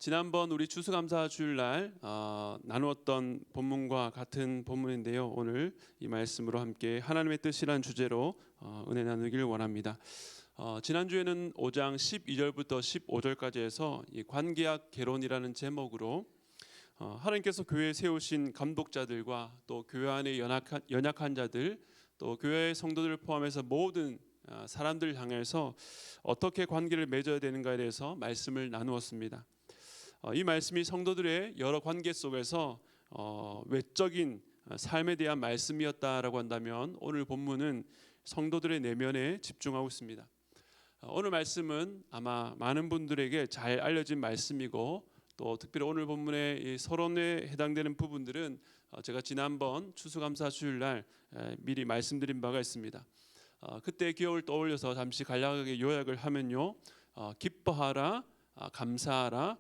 지난번 우리 추수감사 주일날 나누었던 본문과 같은 본문인데요. 오늘 이 말씀으로 함께 하나님의 뜻이란 주제로 은혜 나누길 원합니다. 지난주에는 5장 12절부터 15절까지 해서 이 관계약 개론이라는 제목으로 하나님께서 교회에 세우신 감독자들과 또 교회 안에 연약한 자들, 또 교회 성도들을 포함해서 모든 사람들 향해서 어떻게 관계를 맺어야 되는가에 대해서 말씀을 나누었습니다. 이 말씀이 성도들의 여러 관계 속에서 외적인 삶에 대한 말씀이었다라고 한다면 오늘 본문은 성도들의 내면에 집중하고 있습니다. 오늘 말씀은 아마 많은 분들에게 잘 알려진 말씀이고 또 특별히 오늘 본문의 서론에 해당되는 부분들은 제가 지난번 추수감사 주일날 미리 말씀드린 바가 있습니다. 그때 기억을 떠올려서 잠시 간략하게 요약을 하면요, 기뻐하라, 감사하라,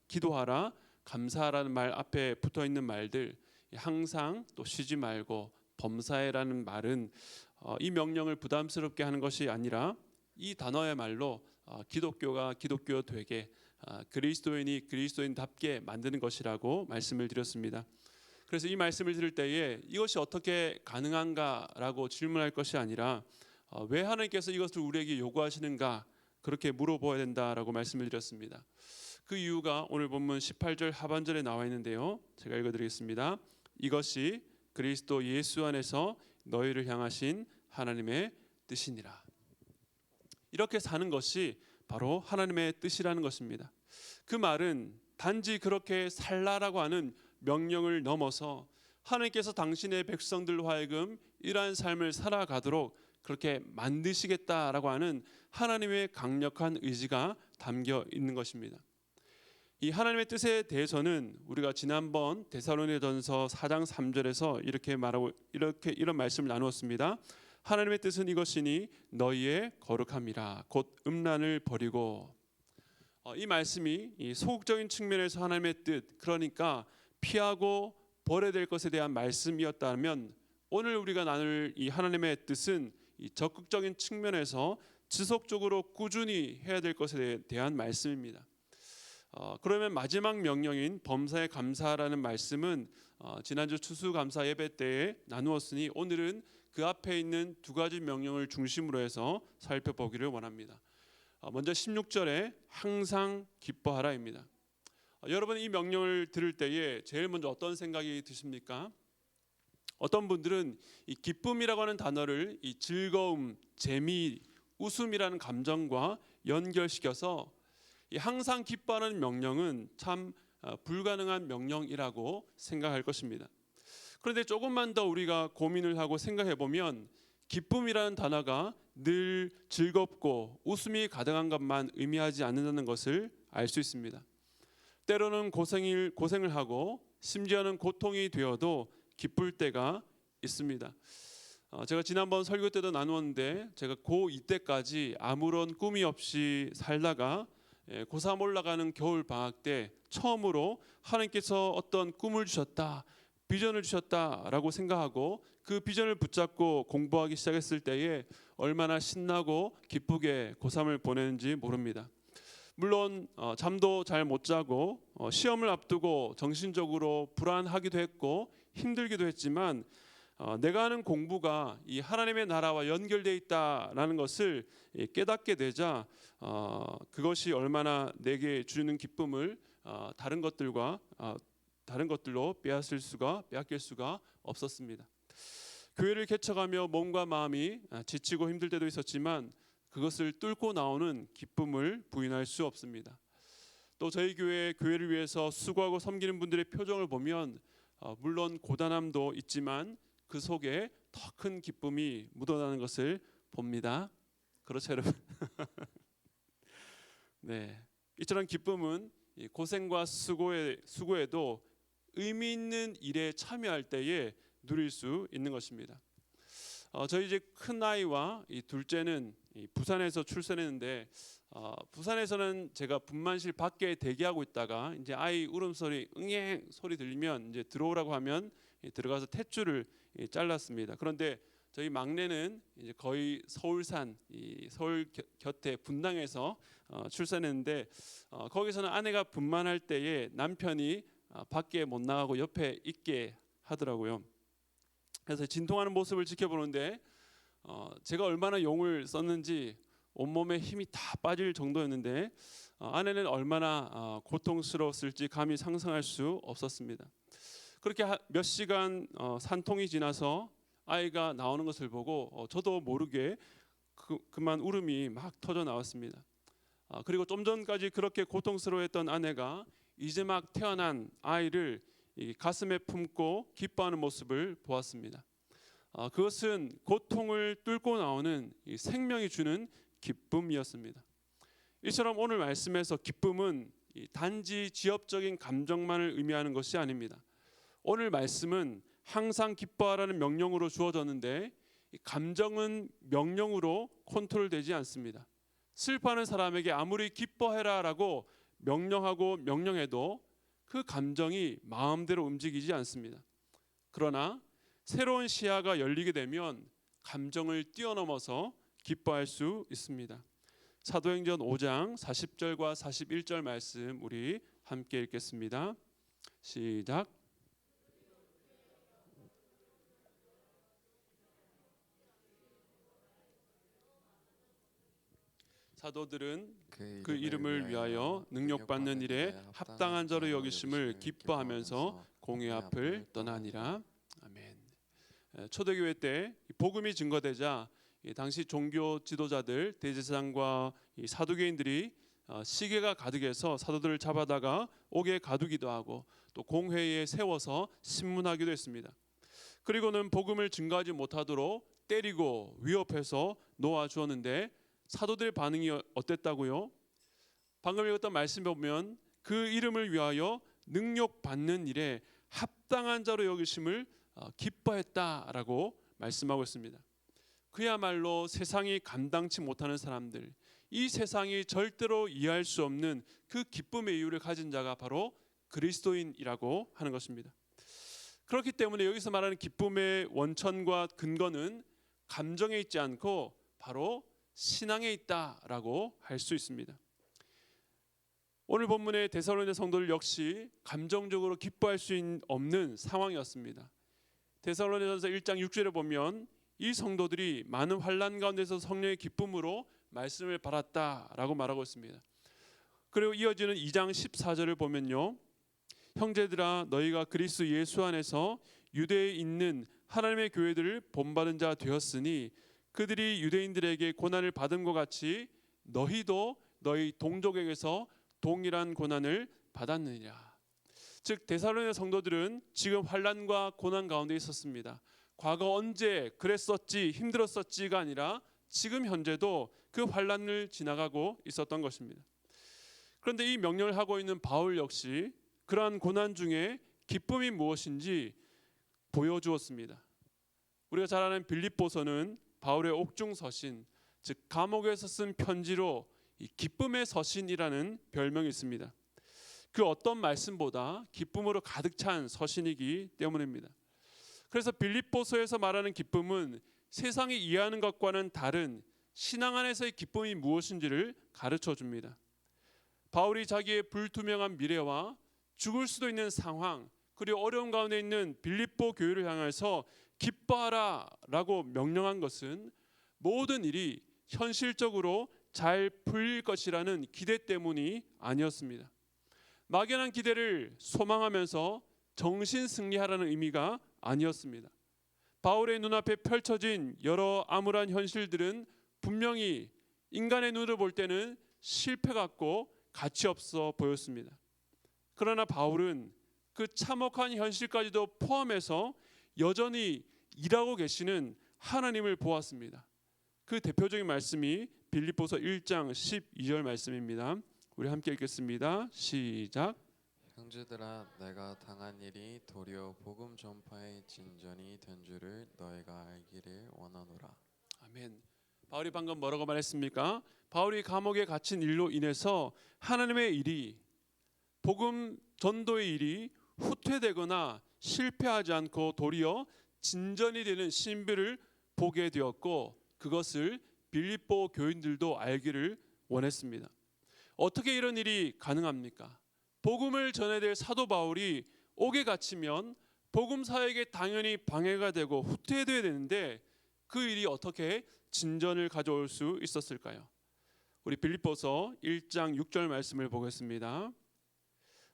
기도하라, 감사하라는 말 앞에 붙어 있는 말들, 항상 또 쉬지 말고 범사에라는 말은 이 명령을 부담스럽게 하는 것이 아니라 이 단어야말로 기독교가 기독교 되게, 그리스도인이 그리스도인답게 만드는 것이라고 말씀을 드렸습니다. 그래서 이 말씀을 들을 때에 이것이 어떻게 가능한가라고 질문할 것이 아니라 왜 하나님께서 이것을 우리에게 요구하시는가, 그렇게 물어보아야 된다라고 말씀을 드렸습니다. 그 이유가 오늘 본문 18절 하반절에 나와 있는데요, 제가 읽어드리겠습니다. 이것이 그리스도 예수 안에서 너희를 향하신 하나님의 뜻이니라. 이렇게 사는 것이 바로 하나님의 뜻이라는 것입니다. 그 말은 단지 그렇게 살라라고 하는 명령을 넘어서 하나님께서 당신의 백성들로 하여금 이러한 삶을 살아가도록 그렇게 만드시겠다라고 하는 하나님의 강력한 의지가 담겨 있는 것입니다. 이 하나님의 뜻에 대해서는 우리가 지난번 데살로니가전서 4장 3절에서 이런 말씀을 나누었습니다. 하나님의 뜻은 이것이니 너희의 거룩함이라, 곧 음란을 버리고. 이 말씀이 이 소극적인 측면에서 하나님의 뜻, 그러니까 피하고 버려야 될 것에 대한 말씀이었다면, 오늘 우리가 나눌 이 하나님의 뜻은 이 적극적인 측면에서 지속적으로 꾸준히 해야 될 것에 대한 말씀입니다. 그러면 마지막 명령인 범사에 감사라는 말씀은 지난주 추수감사 예배 때에 나누었으니 오늘은 그 앞에 있는 두 가지 명령을 중심으로 해서 살펴보기를 원합니다. 먼저 16절에 항상 기뻐하라입니다. 여러분, 이 명령을 들을 때에 제일 먼저 어떤 생각이 드십니까? 어떤 분들은 이 기쁨이라고 하는 단어를 이 즐거움, 재미, 웃음이라는 감정과 연결시켜서 이 항상 기뻐하는 명령은 참 불가능한 명령이라고 생각할 것입니다. 그런데 조금만 더 우리가 고민을 하고 생각해 보면 기쁨이라는 단어가 늘 즐겁고 웃음이 가득한 것만 의미하지 않는다는 것을 알 수 있습니다. 때로는 고생을 하고 심지어는 고통이 되어도 기쁠 때가 있습니다. 제가 지난번 설교 때도 나누었는데, 제가 고2 때까지 아무런 꿈이 없이 살다가 고3 올라가는 겨울 방학 때 처음으로 하나님께서 어떤 꿈을 주셨다, 비전을 주셨다라고 생각하고 그 비전을 붙잡고 공부하기 시작했을 때에 얼마나 신나고 기쁘게 고3을 보내는지 모릅니다. 물론 잠도 잘 못 자고 시험을 앞두고 정신적으로 불안하기도 했고 힘들기도 했지만 내가 하는 공부가 이 하나님의 나라와 연결되어 있다라는 것을 깨닫게 되자 그것이 얼마나 내게 주는 기쁨을 다른 것들로 빼앗길 수가 없었습니다. 교회를 개척하며 몸과 마음이 지치고 힘들 때도 있었지만 그것을 뚫고 나오는 기쁨을 부인할 수 없습니다. 또 저희 교회를 위해서 수고하고 섬기는 분들의 표정을 보면 물론 고단함도 있지만 그 속에 더 큰 기쁨이 묻어나는 것을 봅니다. 그렇죠, 여러분? 네, 이처럼 기쁨은 고생과 수고에도 의미 있는 일에 참여할 때에 누릴 수 있는 것입니다. 저희 이제 큰 아이와 이 둘째는 부산에서 출산했는데 부산에서는 제가 분만실 밖에 대기하고 있다가 이제 아이 울음소리, 응애 소리 들리면 이제 들어오라고 하면 들어가서 탯줄을 잘랐습니다. 그런데 저희 막내는 이제 거의 서울 곁에 분당에서 출산했는데 거기서는 아내가 분만할 때에 남편이 밖에 못 나가고 옆에 있게 하더라고요. 그래서 진통하는 모습을 지켜보는데 제가 얼마나 용을 썼는지 온몸에 힘이 다 빠질 정도였는데 아내는 얼마나 고통스러웠을지 감히 상상할 수 없었습니다. 그렇게 몇 시간 산통이 지나서 아이가 나오는 것을 보고 저도 모르게 그만 울음이 막 터져 나왔습니다. 그리고 좀 전까지 그렇게 고통스러워했던 아내가 이제 막 태어난 아이를 이 가슴에 품고 기뻐하는 모습을 보았습니다. 그것은 고통을 뚫고 나오는 이 생명이 주는 기쁨이었습니다. 이처럼 오늘 말씀에서 기쁨은 단지 지엽적인 감정만을 의미하는 것이 아닙니다. 오늘 말씀은 항상 기뻐하라는 명령으로 주어졌는데 감정은 명령으로 컨트롤되지 않습니다. 슬퍼하는 사람에게 아무리 기뻐해라라고 명령하고 명령해도 그 감정이 마음대로 움직이지 않습니다. 그러나 새로운 시야가 열리게 되면 감정을 뛰어넘어서 기뻐할 수 있습니다. 사도행전 5장 40절과 41절 말씀 우리 함께 읽겠습니다. 시작. 사도들은 그 이름을 위하여 능력받는 일에 합당한 자로 여기심을 기뻐하면서 공회 앞을 떠나니라. 아멘. 초대교회 때 복음이 증거되자 당시 종교 지도자들, 대제사장과 사두개인들이 시계가 가득해서 사도들을 잡아다가 옥에 가두기도 하고 또 공회에 세워서 신문하기도 했습니다. 그리고는 복음을 증거하지 못하도록 때리고 위협해서 놓아주었는데 사도들의 반응이 어땠다고요? 방금 읽었던 말씀에 보면 그 이름을 위하여 능력받는 일에 합당한 자로 여기심을 기뻐했다라고 말씀하고 있습니다. 그야말로 세상이 감당치 못하는 사람들, 이 세상이 절대로 이해할 수 없는 그 기쁨의 이유를 가진 자가 바로 그리스도인이라고 하는 것입니다. 그렇기 때문에 여기서 말하는 기쁨의 원천과 근거는 감정에 있지 않고 바로 신앙에 있다라고 할 수 있습니다. 오늘 본문의 데살로니가 성도들 역시 감정적으로 기뻐할 수 없는 상황이었습니다. 데살로니가전서 1장 6절에 보면 이 성도들이 많은 환난 가운데서 성령의 기쁨으로 말씀을 받았다라고 말하고 있습니다. 그리고 이어지는 2장 14절을 보면요, 형제들아 너희가 그리스도 예수 안에서 유대에 있는 하나님의 교회들을 본받은 자 되었으니 그들이 유대인들에게 고난을 받은 것 같이 너희도 너희 동족에게서 동일한 고난을 받았느니라. 즉 데살로니가 성도들은 지금 환난과 고난 가운데 있었습니다. 과거 언제 그랬었지 힘들었었지가 아니라 지금 현재도 그 환난을 지나가고 있었던 것입니다. 그런데 이 명령을 하고 있는 바울 역시 그러한 고난 중에 기쁨이 무엇인지 보여주었습니다. 우리가 잘 아는 빌립보서는 바울의 옥중 서신, 즉 감옥에서 쓴 편지로 이 기쁨의 서신이라는 별명이 있습니다. 그 어떤 말씀보다 기쁨으로 가득 찬 서신이기 때문입니다. 그래서 빌립보서에서 말하는 기쁨은 세상이 이해하는 것과는 다른 신앙 안에서의 기쁨이 무엇인지를 가르쳐 줍니다. 바울이 자기의 불투명한 미래와 죽을 수도 있는 상황, 그리고 어려움 가운데 있는 빌립보 교회를 향해서 기뻐하라 라고 명령한 것은 모든 일이 현실적으로 잘 풀릴 것이라는 기대 때문이 아니었습니다. 막연한 기대를 소망하면서 정신 승리하라는 의미가 아니었습니다. 바울의 눈앞에 펼쳐진 여러 암울한 현실들은 분명히 인간의 눈으로 볼 때는 실패 같고 가치 없어 보였습니다. 그러나 바울은 그 참혹한 현실까지도 포함해서 여전히 일하고 계시는 하나님을 보았습니다. 그 대표적인 말씀이 빌립보서 1장 12절 말씀입니다. 우리 함께 읽겠습니다. 시작. 형제들아 내가 당한 일이 도리어 복음 전파의 진전이 된 줄을 너희가 알기를 원하노라. 아멘. 바울이 방금 뭐라고 말했습니까? 바울이 감옥에 갇힌 일로 인해서 하나님의 일이, 복음 전도의 일이 후퇴되거나 실패하지 않고 도리어 진전이 되는 신비를 보게 되었고 그것을 빌립보 교인들도 알기를 원했습니다. 어떻게 이런 일이 가능합니까? 복음을 전해야 될 사도 바울이 옥에 갇히면 복음 사역에 당연히 방해가 되고 후퇴해야 되는데 그 일이 어떻게 진전을 가져올 수 있었을까요? 우리 빌립보서 1장 6절 말씀을 보겠습니다.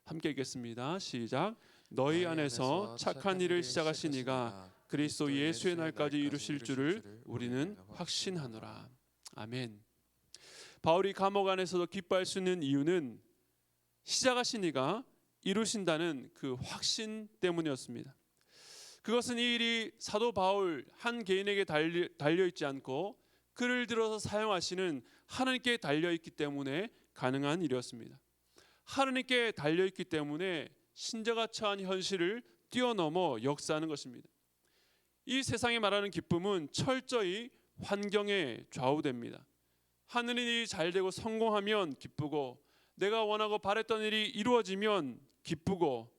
함께 읽겠습니다. 시작. 너희 안에서 착한 일을 시작하신 이가 그리스도 예수의 날까지 이루실 줄을 우리는 확신하노라. 아멘. 바울이 감옥 안에서도 기뻐할 수 있는 이유는 시작하신 이가 이루신다는 그 확신 때문이었습니다. 그것은 이 일이 사도 바울 한 개인에게 달려있지 않고 그를 들어서 사용하시는 하나님께 달려있기 때문에 가능한 일이었습니다. 하나님께 달려있기 때문에 신자가 처한 현실을 뛰어넘어 역사하는 것입니다. 이 세상에 말하는 기쁨은 철저히 환경에 좌우됩니다. 하는 일이 잘 되고 성공하면 기쁘고, 내가 원하고 바랬던 일이 이루어지면 기쁘고,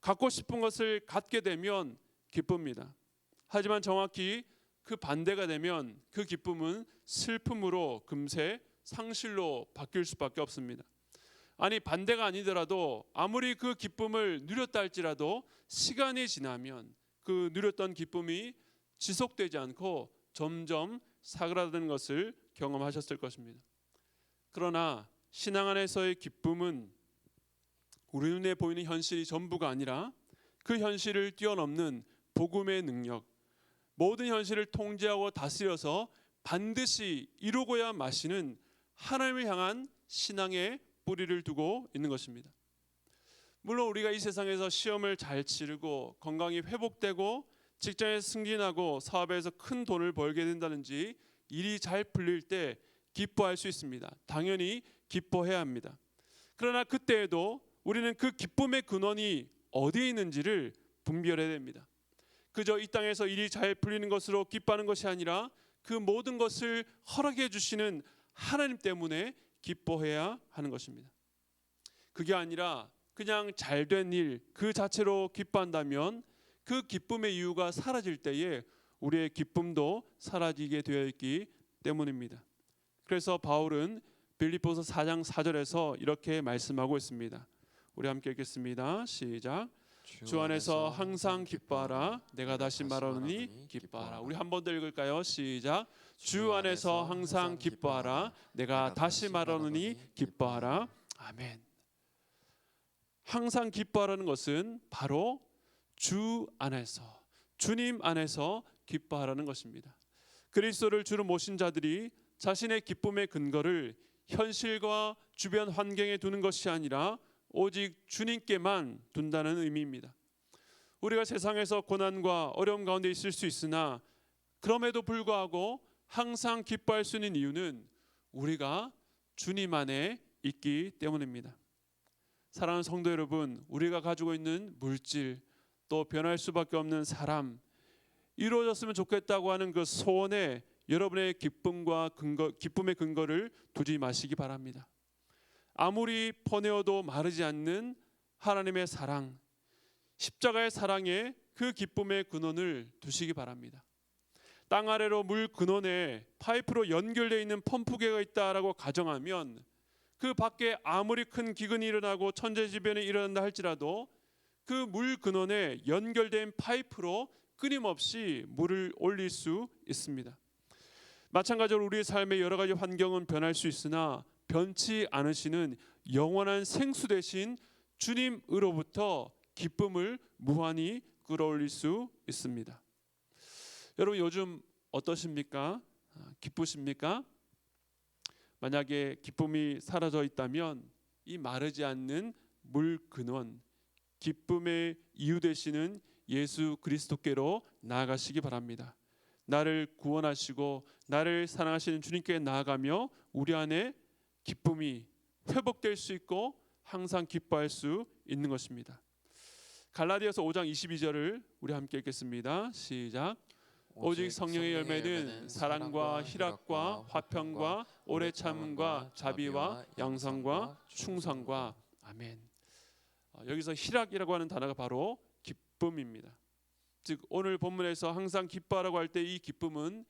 갖고 싶은 것을 갖게 되면 기쁩니다. 하지만 정확히 그 반대가 되면 그 기쁨은 슬픔으로 금세 상실로 바뀔 수밖에 없습니다. 아니, 반대가 아니더라도 아무리 그 기쁨을 누렸다 할지라도 시간이 지나면 그 누렸던 기쁨이 지속되지 않고 점점 사그라드는 것을 경험하셨을 것입니다. 그러나 신앙 안에서의 기쁨은 우리 눈에 보이는 현실이 전부가 아니라 그 현실을 뛰어넘는 복음의 능력, 모든 현실을 통제하고 다스려서 반드시 이루고야 마시는 하나님을 향한 신앙의 뿌리를 두고 있는 것입니다. 물론 우리가 이 세상에서 시험을 잘 치르고 건강이 회복되고 직장에서 승진하고 사업에서 큰 돈을 벌게 된다든지 일이 잘 풀릴 때 기뻐할 수 있습니다. 당연히 기뻐해야 합니다. 그러나 그때에도 우리는 그 기쁨의 근원이 어디에 있는지를 분별해야 됩니다. 그저 이 땅에서 일이 잘 풀리는 것으로 기뻐하는 것이 아니라 그 모든 것을 허락해 주시는 하나님 때문에 기뻐해야 하는 것입니다. 그게 아니라 그냥 잘된 일 그 자체로 기뻐한다면 그 기쁨의 이유가 사라질 때에 우리의 기쁨도 사라지게 되어 있기 때문입니다. 그래서 바울은 빌립보서 4장 4절에서 이렇게 말씀하고 있습니다. 우리 함께 읽겠습니다. 시작. 주 안에서 항상 기뻐하라. 내가 다시 말하노니 기뻐하라. 우리 한 번 더 읽을까요? 시작. 주 안에서 항상 기뻐하라. 내가 다시 말하노니 기뻐하라. 아멘. 항상 기뻐하라는 것은 바로 주 안에서, 주님 안에서 기뻐하라는 것입니다. 그리스도를 주로 모신 자들이 자신의 기쁨의 근거를 현실과 주변 환경에 두는 것이 아니라 오직 주님께만 둔다는 의미입니다. 우리가 세상에서 고난과 어려움 가운데 있을 수 있으나 그럼에도 불구하고 항상 기뻐할 수 있는 이유는 우리가 주님 안에 있기 때문입니다. 사랑하는 성도 여러분, 우리가 가지고 있는 물질, 또 변할 수밖에 없는 사람, 이루어졌으면 좋겠다고 하는 그 소원에 여러분의 기쁨의 근거를 두지 마시기 바랍니다. 아무리 퍼내어도 마르지 않는 하나님의 사랑, 십자가의 사랑에 그 기쁨의 근원을 두시기 바랍니다. 땅 아래로 물 근원에 파이프로 연결되어 있는 펌프기가 있다라고 가정하면 그 밖에 아무리 큰 기근이 일어나고 천재지변이 일어난다 할지라도 그 물 근원에 연결된 파이프로 끊임없이 물을 올릴 수 있습니다. 마찬가지로 우리의 삶의 여러 가지 환경은 변할 수 있으나 변치 않으시는 영원한 생수 되신 주님으로부터 기쁨을 무한히 끌어올릴 수 있습니다. 여러분 요즘 어떠십니까? 기쁘십니까? 만약에 기쁨이 사라져 있다면 이 마르지 않는 물 근원, 기쁨의 이유 되시는 예수 그리스도께로 나아가시기 바랍니다. 나를 구원하시고 나를 사랑하시는 주님께 나아가며 우리 안에 기쁨이 회복될 수 있고 항상 기뻐할 수 있는 것입니다. 갈라디아서 5장 22절을 우리 함께 읽겠습니다. 시작. 오직 성령의 열매는 사랑과 희락과 화평과 오래 참음과 자비와 양선과 충성과 아멘. 여기서 희락이라고 하는 단어가 바로 기쁨입니다. 즉 오늘 본문에서 항상 기뻐하라고 할 때 이 기쁨은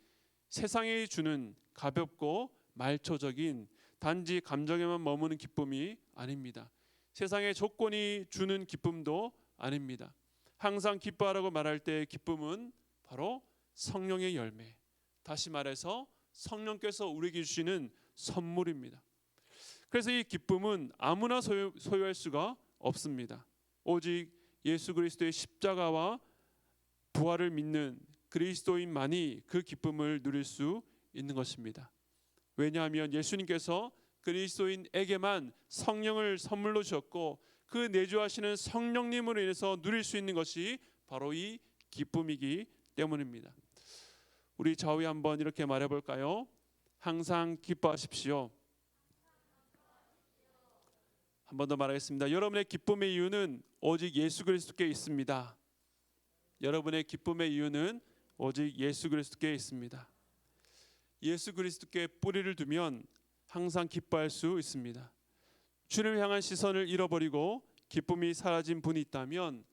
세상이 주는 가볍고 말초적인 단지 감정에만 머무는 기쁨이 아닙니다. 세상의 조건이 주는 기쁨도 아닙니다. 항상 기뻐하라고 말할 때의 기쁨은 바로 성령의 열매. 다시 말해서 성령께서 우리에게 주시는 선물입니다. 그래서 이 기쁨은 아무나 소유할 수가 없습니다. 오직 예수 그리스도의 십자가와 부활을 믿는 그리스도인만이 그 기쁨을 누릴 수 있는 것입니다. 왜냐하면 예수님께서 그리스도인에게만 성령을 선물로 주셨고 그 내주하시는 성령님으로 인해서 누릴 수 있는 것이 바로 이 기쁨이기 때문입니다. 우리 좌우에 한번 이렇게 말해볼까요? 항상 기뻐하십시오. 한 번 더 말하겠습니다. 여러분의 기쁨의 이유는 오직 예수 그리스도께 있습니다. 여러분의 기쁨의 이유는 오직 예수 그리스도께 있습니다. 예수 그리스도께 뿌리를 두면 항상 기뻐할 수 있습니다. 주님을 향한 시선을 잃어버리고 기쁨이 사라진 분이 있다면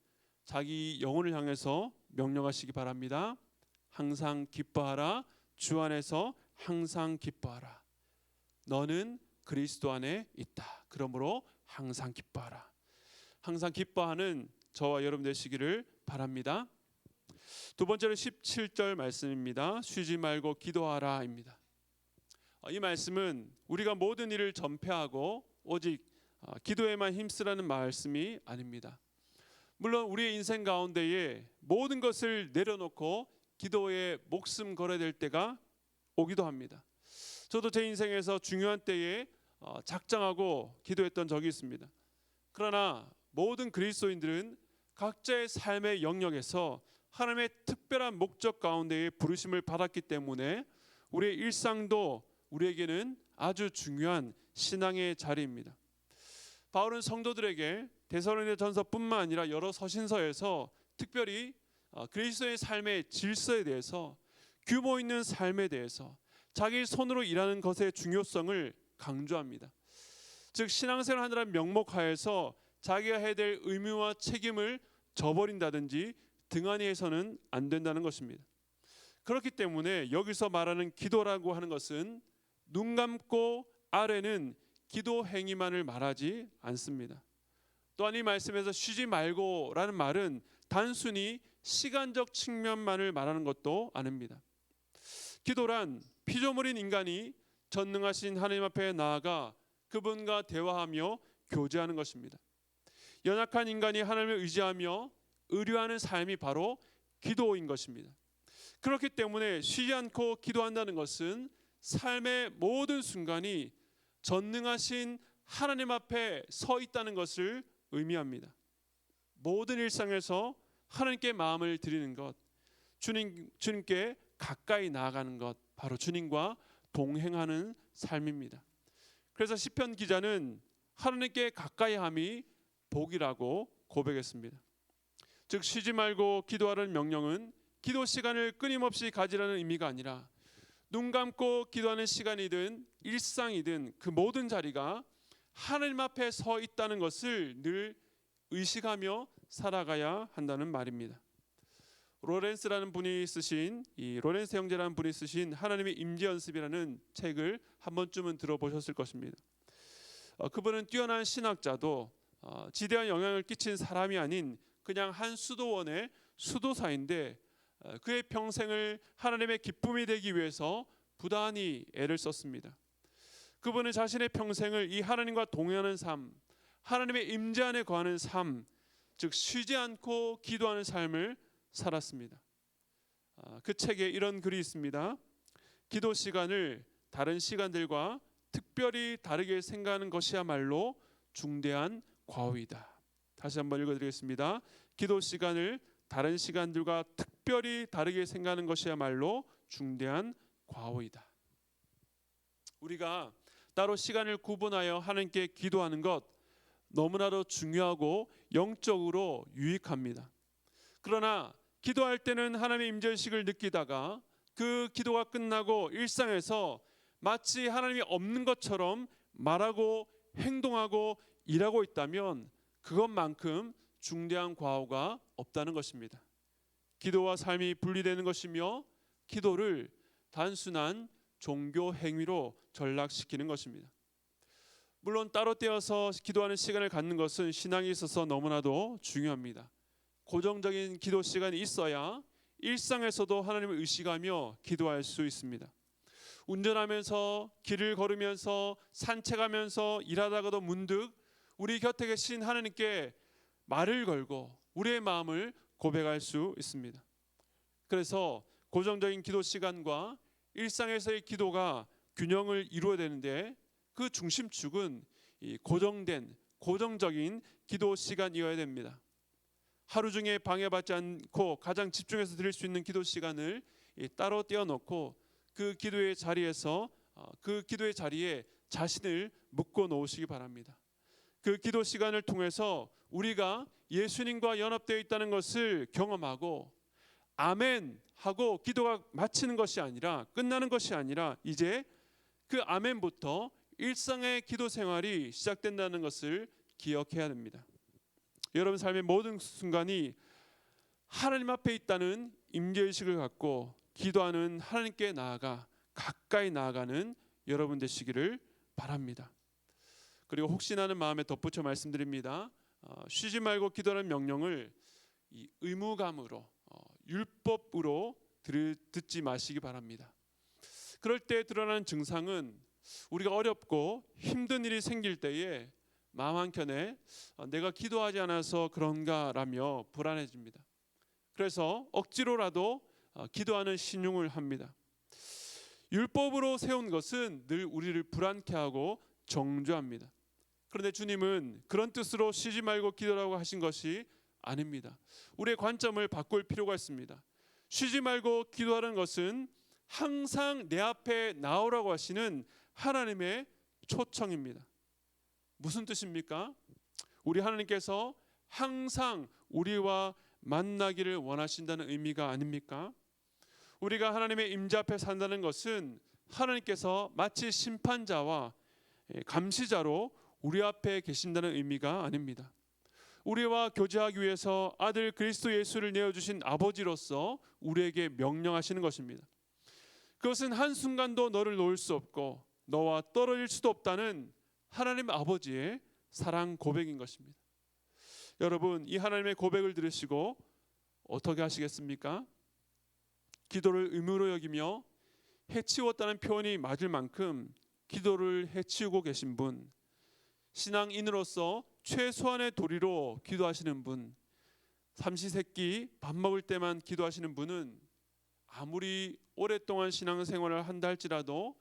자기 영혼을 향해서 명령하시기 바랍니다. 항상 기뻐하라. 주 안에서 항상 기뻐하라. 너는 그리스도 안에 있다. 그러므로 항상 기뻐하라. 항상 기뻐하는 저와 여러분 되시기를 바랍니다. 두 번째로 17절 말씀입니다. 쉬지 말고 기도하라입니다. 이 말씀은 우리가 모든 일을 전폐하고 오직 기도에만 힘쓰라는 말씀이 아닙니다. 물론 우리의 인생 가운데에 모든 것을 내려놓고 기도에 목숨 걸어야 될 때가 오기도 합니다. 저도 제 인생에서 중요한 때에 작정하고 기도했던 적이 있습니다. 그러나 모든 그리스도인들은 각자의 삶의 영역에서 하나님의 특별한 목적 가운데에 부르심을 받았기 때문에 우리의 일상도 우리에게는 아주 중요한 신앙의 자리입니다. 바울은 성도들에게 데살로니가전서뿐만 아니라 여러 서신서에서 특별히 그리스도의 삶의 질서에 대해서, 규모 있는 삶에 대해서, 자기 손으로 일하는 것의 중요성을 강조합니다. 즉 신앙생활 하느라는 명목하에서 자기가 해야 될 의무와 책임을 저버린다든지 등한히 해서는 안 된다는 것입니다. 그렇기 때문에 여기서 말하는 기도라고 하는 것은 눈 감고 아래는 기도 행위만을 말하지 않습니다. 또한 이 말씀에서 쉬지 말고라는 말은 단순히 시간적 측면만을 말하는 것도 아닙니다. 기도란 피조물인 인간이 전능하신 하나님 앞에 나아가 그분과 대화하며 교제하는 것입니다. 연약한 인간이 하나님을 의지하며 의뢰하는 삶이 바로 기도인 것입니다. 그렇기 때문에 쉬지 않고 기도한다는 것은 삶의 모든 순간이 전능하신 하나님 앞에 서 있다는 것을 의미합니다. 모든 일상에서 하나님께 마음을 드리는 것, 주님께 가까이 나아가는 것, 바로 주님과 동행하는 삶입니다. 그래서 시편 기자는 하나님께 가까이함이 복이라고 고백했습니다. 즉 쉬지 말고 기도하라는 명령은 기도 시간을 끊임없이 가지라는 의미가 아니라 눈 감고 기도하는 시간이든 일상이든 그 모든 자리가 하나님 앞에 서 있다는 것을 늘 의식하며 살아가야 한다는 말입니다. 로렌스라는 분이 쓰신 로렌스 형제라는 분이 쓰신 하나님의 임재 연습이라는 책을 한 번쯤은 들어보셨을 것입니다. 그분은 뛰어난 신학자도 지대한 영향을 끼친 사람이 아닌 그냥 한 수도원의 수도사인데 그의 평생을 하나님의 기쁨이 되기 위해서 부단히 애를 썼습니다. 그분은 자신의 평생을 이 하나님과 동행하는 삶, 하나님의 임재 안에 거하는 삶, 즉 쉬지 않고 기도하는 삶을 살았습니다. 그 책에 이런 글이 있습니다. 기도 시간을 다른 시간들과 특별히 다르게 생각하는 것이야말로 중대한 과오이다. 다시 한번 읽어드리겠습니다. 기도 시간을 다른 시간들과 특별히 다르게 생각하는 것이야말로 중대한 과오이다. 우리가 따로 시간을 구분하여 하나님께 기도하는 것 너무나도 중요하고 영적으로 유익합니다. 그러나 기도할 때는 하나님의 임재의식을 느끼다가 그 기도가 끝나고 일상에서 마치 하나님이 없는 것처럼 말하고 행동하고 일하고 있다면 그것만큼 중대한 과오가 없다는 것입니다. 기도와 삶이 분리되는 것이며 기도를 단순한 종교 행위로 전락시키는 것입니다. 물론 따로 떼어서 기도하는 시간을 갖는 것은 신앙에 있어서 너무나도 중요합니다. 고정적인 기도 시간이 있어야 일상에서도 하나님을 의식하며 기도할 수 있습니다. 운전하면서, 길을 걸으면서, 산책하면서, 일하다가도 문득 우리 곁에 계신 하나님께 말을 걸고 우리의 마음을 고백할 수 있습니다. 그래서 고정적인 기도 시간과 일상에서의 기도가 균형을 이루어야 되는데, 그 중심축은 이 고정적인 기도 시간이어야 됩니다. 하루 중에 방해받지 않고 가장 집중해서 드릴 수 있는 기도 시간을 따로 떼어놓고 그 기도의 자리에 자신을 묶어 놓으시기 바랍니다. 그 기도 시간을 통해서 우리가 예수님과 연합되어 있다는 것을 경험하고 아멘 하고 기도가 마치는 것이 아니라, 끝나는 것이 아니라, 이제 그 아멘부터 일상의 기도 생활이 시작된다는 것을 기억해야 됩니다. 여러분 삶의 모든 순간이 하나님 앞에 있다는 임재의식을 갖고 기도하는 하나님께 가까이 나아가는 여러분 되시기를 바랍니다. 그리고 혹시나 하는 마음에 덧붙여 말씀드립니다. 쉬지 말고 기도하는 명령을 이 의무감으로, 율법으로 듣지 마시기 바랍니다. 그럴 때 드러나는 증상은 우리가 어렵고 힘든 일이 생길 때에 마음 한켠에 내가 기도하지 않아서 그런가라며 불안해집니다. 그래서 억지로라도 기도하는 신용을 합니다. 율법으로 세운 것은 늘 우리를 불안케 하고 정죄합니다. 그런데 주님은 그런 뜻으로 쉬지 말고 기도라고 하신 것이 아닙니다. 우리의 관점을 바꿀 필요가 있습니다. 쉬지 말고 기도하는 것은 항상 내 앞에 나오라고 하시는 하나님의 초청입니다. 무슨 뜻입니까? 우리 하나님께서 항상 우리와 만나기를 원하신다는 의미가 아닙니까? 우리가 하나님의 임재 앞에 산다는 것은 하나님께서 마치 심판자와 감시자로 우리 앞에 계신다는 의미가 아닙니다. 우리와 교제하기 위해서 아들 그리스도 예수를 내어주신 아버지로서 우리에게 명령하시는 것입니다. 그것은 한순간도 너를 놓을 수 없고 너와 떨어질 수도 없다는 하나님 아버지의 사랑 고백인 것입니다. 여러분, 이 하나님의 고백을 들으시고 어떻게 하시겠습니까? 기도를 의무로 여기며 해치웠다는 표현이 맞을 만큼 기도를 해치우고 계신 분, 신앙인으로서 최소한의 도리로 기도하시는 분, 삼시세끼 밥 먹을 때만 기도하시는 분은 아무리 오랫동안 신앙생활을 한다 할지라도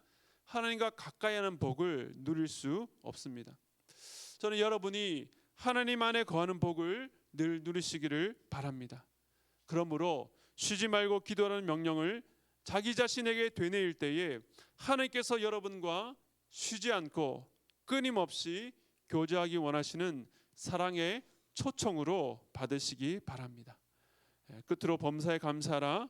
하나님과 가까이 하는 복을 누릴 수 없습니다. 저는 여러분이 하나님 안에 거하는 복을 늘 누리시기를 바랍니다. 그러므로 쉬지 말고 기도하는 명령을 자기 자신에게 되뇌일 때에 하나님께서 여러분과 쉬지 않고 끊임없이 교제하기 원하시는 사랑의 초청으로 받으시기 바랍니다. 끝으로 범사에 감사하라.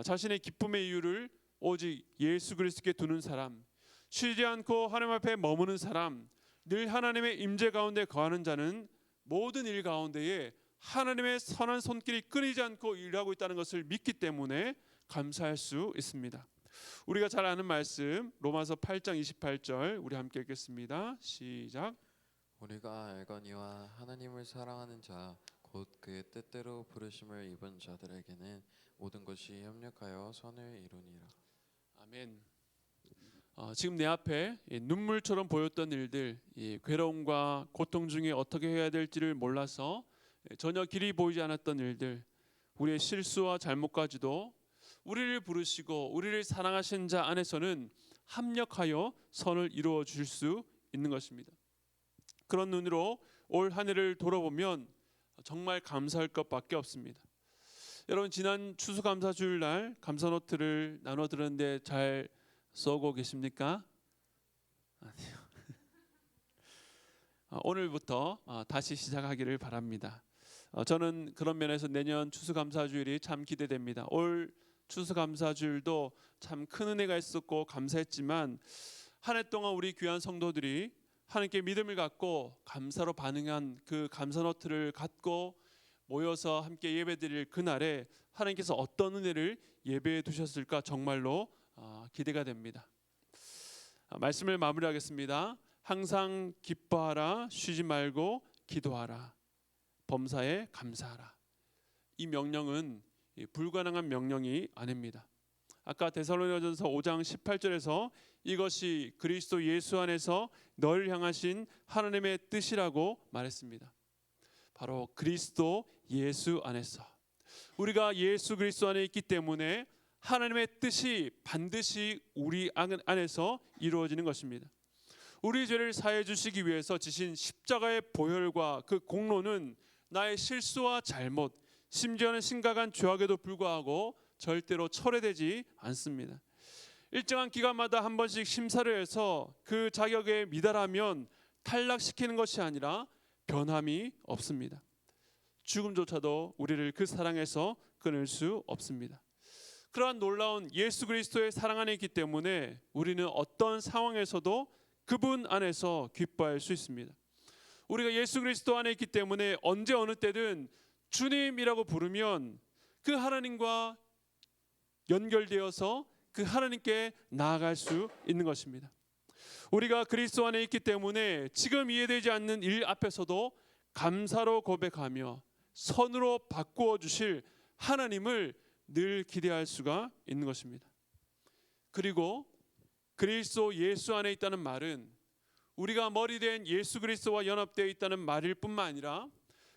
자신의 기쁨의 이유를 오직 예수 그리스도께 두는 사람, 쉬지 않고 하나님 앞에 머무는 사람, 늘 하나님의 임재 가운데 거하는 자는 모든 일 가운데에 하나님의 선한 손길이 끊이지 않고 일하고 있다는 것을 믿기 때문에 감사할 수 있습니다. 우리가 잘 아는 말씀 로마서 8장 28절 우리 함께 읽겠습니다. 시작. 우리가 알거니와 하나님을 사랑하는 자 곧 그의 뜻대로 부르심을 입은 자들에게는 모든 것이 협력하여 선을 이루니라. 아멘. 지금 내 앞에 눈물처럼 보였던 일들, 괴로움과 고통 중에 어떻게 해야 될지를 몰라서 전혀 길이 보이지 않았던 일들, 우리의 실수와 잘못까지도 우리를 부르시고 우리를 사랑하신 자 안에서는 합력하여 선을 이루어 주실 수 있는 것입니다. 그런 눈으로 올 한 해를 돌아보면 정말 감사할 것밖에 없습니다. 여러분, 지난 추수감사주일 날 감사노트를 나눠 드렸는데 잘 써고 계십니까? 아니요. 오늘부터 다시 시작하기를 바랍니다. 저는 그런 면에서 내년 추수감사주일이 참 기대됩니다. 올 추수감사주일도 참 큰 은혜가 있었고 감사했지만 한 해 동안 우리 귀한 성도들이 하나님께 믿음을 갖고 감사로 반응한 그 감사노트를 갖고 모여서 함께 예배드릴 그날에 하나님께서 어떤 은혜를 예배해 두셨을까 정말로 기대가 됩니다. 말씀을 마무리하겠습니다. 항상 기뻐하라, 쉬지 말고 기도하라, 범사에 감사하라. 이 명령은 불가능한 명령이 아닙니다. 아까 데살로니가전서 5장 18절에서 이것이 그리스도 예수 안에서 너를 향하신 하나님의 뜻이라고 말했습니다. 바로 그리스도 예수 안에서, 우리가 예수 그리스도 안에 있기 때문에 하나님의 뜻이 반드시 우리 안에서 이루어지는 것입니다. 우리 죄를 사해 주시기 위해서 지신 십자가의 보혈과 그 공로는 나의 실수와 잘못, 심지어는 심각한 죄악에도 불구하고 절대로 철회되지 않습니다. 일정한 기간마다 한 번씩 심사를 해서 그 자격에 미달하면 탈락시키는 것이 아니라 변함이 없습니다. 죽음조차도 우리를 그 사랑에서 끊을 수 없습니다. 그러한 놀라운 예수 그리스도의 사랑 안에 있기 때문에 우리는 어떤 상황에서도 그분 안에서 기뻐할 수 있습니다. 우리가 예수 그리스도 안에 있기 때문에 언제 어느 때든 주님이라고 부르면 그 하나님과 연결되어서 그 하나님께 나아갈 수 있는 것입니다. 우리가 그리스도 안에 있기 때문에 지금 이해되지 않는 일 앞에서도 감사로 고백하며 선으로 바꾸어 주실 하나님을 늘 기대할 수가 있는 것입니다. 그리고 그리스도 예수 안에 있다는 말은 우리가 머리된 예수 그리스도와 연합되어 있다는 말일 뿐만 아니라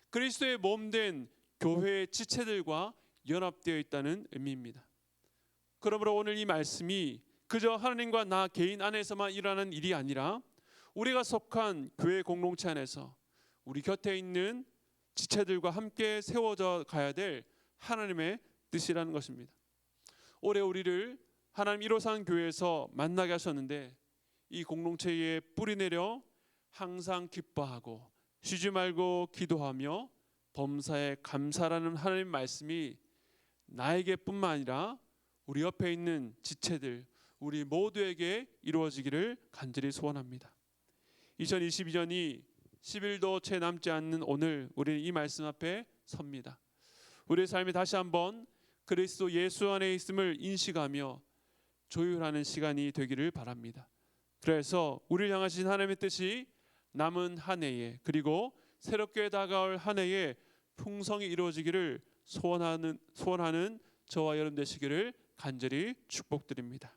그리스도의 몸된 교회의 지체들과 연합되어 있다는 의미입니다. 그러므로 오늘 이 말씀이 그저 하나님과 나 개인 안에서만 일어나는 일이 아니라 우리가 속한 교회 공동체 안에서 우리 곁에 있는 지체들과 함께 세워져 가야 될 하나님의 뜻이라는 것입니다. 올해 우리를 하나님 1호산 교회에서 만나게 하셨는데 이 공동체에 뿌리내려 항상 기뻐하고 쉬지 말고 기도하며 범사에 감사라는 하나님 말씀이 나에게뿐만 아니라 우리 옆에 있는 지체들, 우리 모두에게 이루어지기를 간절히 소원합니다. 2022년이 10일도 채 남지 않는 오늘 우리는 이 말씀 앞에 섭니다. 우리의 삶이 다시 한번 그리스도 예수 안에 있음을 인식하며 조율하는 시간이 되기를 바랍니다. 그래서 우리를 향하신 하나님의 뜻이 남은 한 해에 그리고 새롭게 다가올 한 해에 풍성히 이루어지기를 소원하는 저와 여러분 되시기를 간절히 축복드립니다.